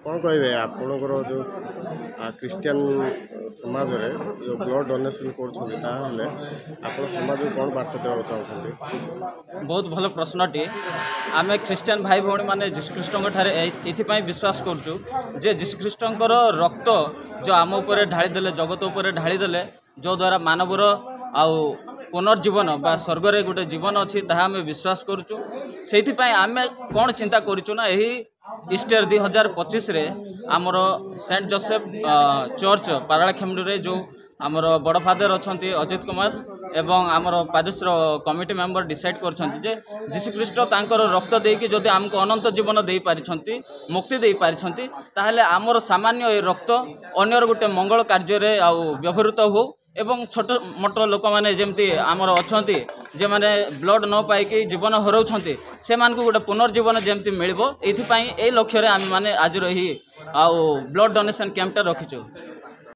कौन कहे आपणकर जो क्रिश्चियन समाज रे जो ब्लड डोनेशन कर समाज को कौन बार्ता देवा चाहते? बहुत भल प्रश्नटी। आम ख्रीष्टियान भाई भौणी मैंने जीशुख्रीष्ट ये विश्वास करुँ जे जीशुख्रीष्ट रक्त जो आम उपर ढालीदे जगत उपर ढालीदे जो द्वारा मानवर आउ पुनर्जीवन बा स्वर्ग रे गोटे जीवन अच्छी ताहा विश्वास करुँ। से आम कौन चिंता करूँ यही ईस्टर 2025 रे आमर सेंट जोसेफ चर्च पारालाखेमुंडी जो आमर बड़ फादर अच्छा अजित कुमार एवं आमर पारिश कमिटी मेंबर डिसाइड कर जीशुख्रीष्ट रक्त देकी जदि आमको अनंत जीवन दे पारिछंती मुक्ति दे पारिछंती ताहले आमर सामान्य ये रक्त अन्यर गोटे मंगल कार्य रे आउ व्यवहृत हो एवं छोट मोट लोक मैंने जमती आमर अच्छा जे मैंने ब्लड न पाई जीवन हराउछंती से मानकु गोटे पुनर्जीवन जमती मिलबो एथि पई ए लक्ष्य रे आम माने आज रही आउ ब्लड डोनेशन कैंपटा रखिछु।